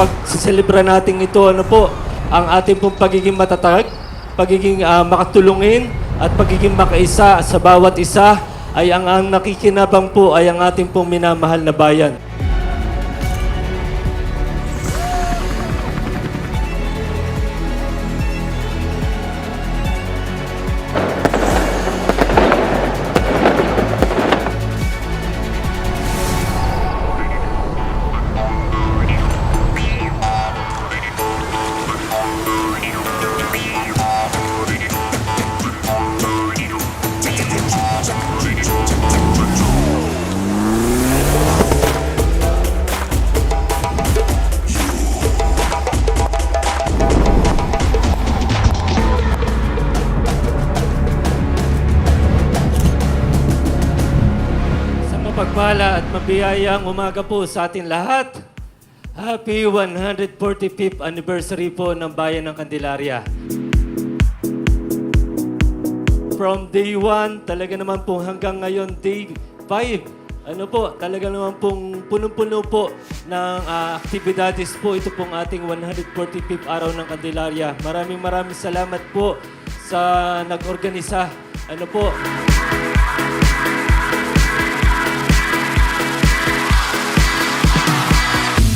pagsiselebra natin ito, ano po, ang ating pong pagiging matatag, pagiging makatulungin, at pagiging makaisa sa bawat isa ay ang nakikinabang po ay ang ating pong minamahal na bayan. Pagpala at mabiyayang umaga po sa ating lahat. Happy 145th anniversary po ng Bayan ng Candelaria. From day 1, talaga naman po hanggang ngayon day 5. Ano po, talaga naman pong punong-puno po ng aktibidades po. Ito pong ating 145th araw ng Candelaria. Maraming salamat po sa nag-organisa. Ano po,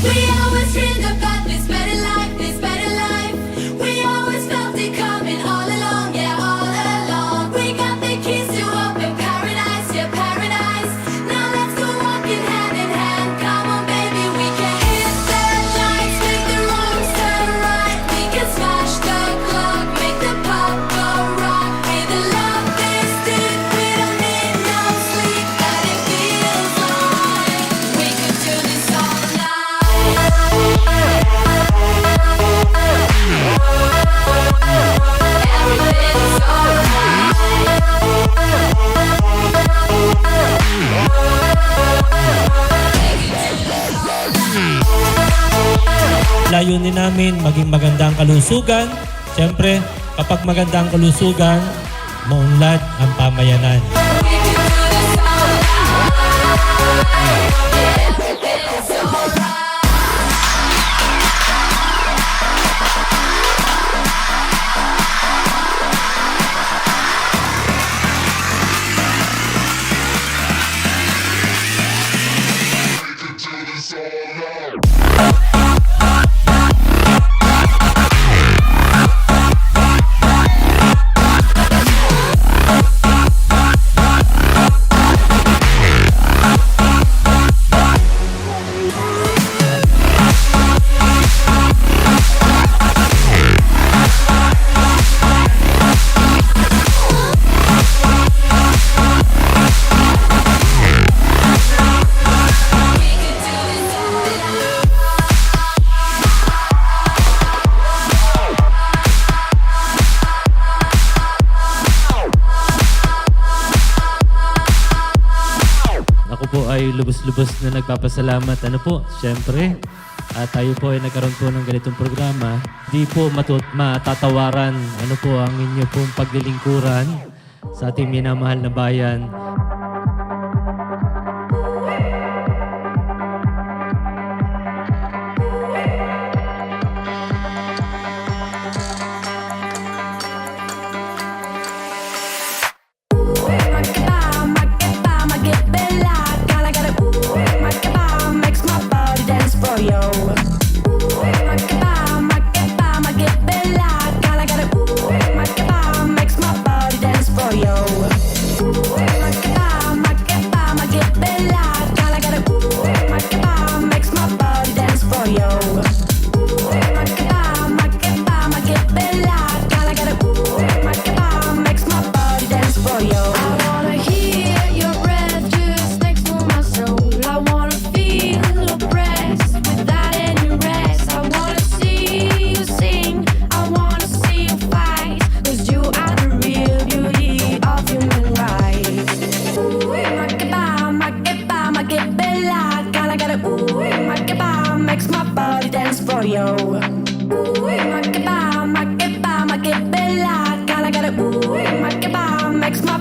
we always dreamed about this better life, this better life. We always felt it coming all along, yeah, all along. We got the keys to open paradise, yeah, paradise. Now let's go walking hand in hand. Come on, baby, we can hit the lights, make the rooms turn right. We can smash the clock, make the pop go rock. With the love this deep, we don't need no sleep. But it feels like we could do this all night. Everything's Layunin namin maging magandang kalusugan. Siyempre, kapag magandang kalusugan, maunlad ang pamayanan. ako po ay lubos-lubos na nagpapasalamat. Ano po, siyempre, tayo po ay nagkaroon po ng ganitong programa. Di po matatawaran ano po ang inyo pong paglilingkuran sa ating minamahal na bayan.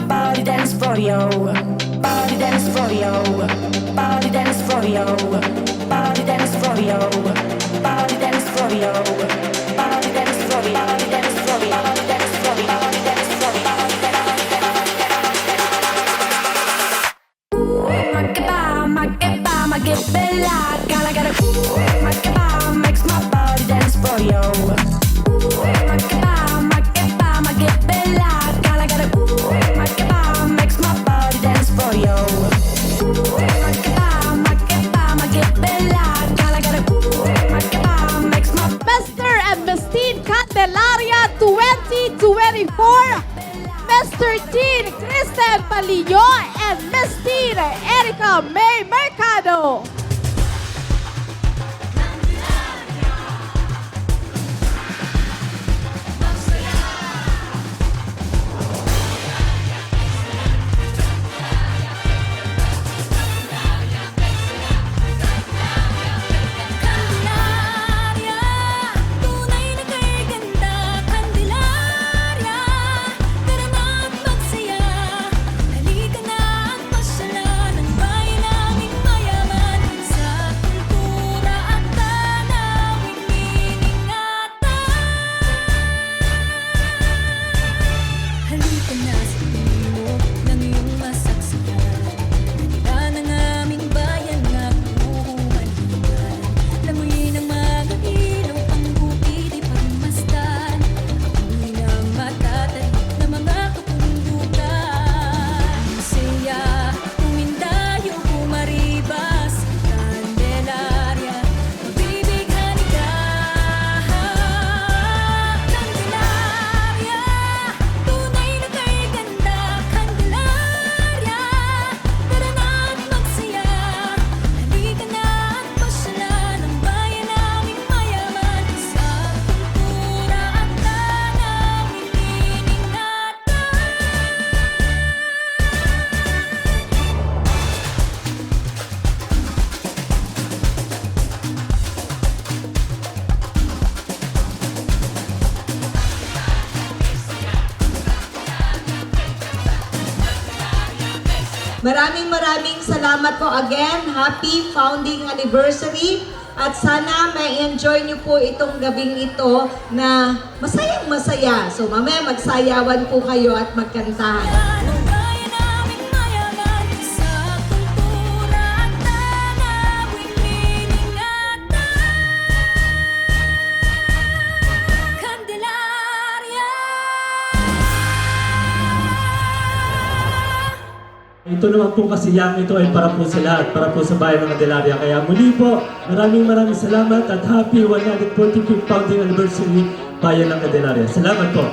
Body dance for you, body dance for you, body dance for you, body dance. bella. Girl, I got a Makeba makes my body dance for you. Makeba bella. Girl, I got a Makeba makes my body dance for you. Makeba bella. Girl, I got a Makeba makes my Mr. and Mistine Candelaria 2024, Mr. Jean Kristen Palillo and Mistine Erica May Mercado. Candelaria, tunay na kay ganda. Candelaria, tara na at magsaya. Halika na at pasyalan ang bayan naming mayaman. Sa kultura at tanawing iningatan. Halika na sa dulo ng iyong masaksiyan. Halika ng aming bayan na kumuhumalingan. Lamuyin ang mga ilaw, ang bukid ay pagmasdan. Amoy ng matatalik na mga kapundukan. Saya, umindayo, pumaribas. Candelaria, mabibighani ka. Candelaria, tunay na kay ganda. Candelaria, tara na at magsaya. Halika na at pasyalan ang bayan naming mayaman. Sa kultura at tanawing iningatan. Maraming salamat po again. Happy founding anniversary. At sana may enjoy niyo po itong gabing ito na masayang masaya. So mamaya magsayawan po kayo at magkantahan. Ang bayan naming mayaman. Sa kultura at tanawing iningatan. Candelaria. Ito naman po kasiyang ito ay para po sa lahat, para po sa bayan ng Candelaria. Kaya muli po, maraming salamat at happy 145th founding anniversary bayan ng Candelaria. Salamat po.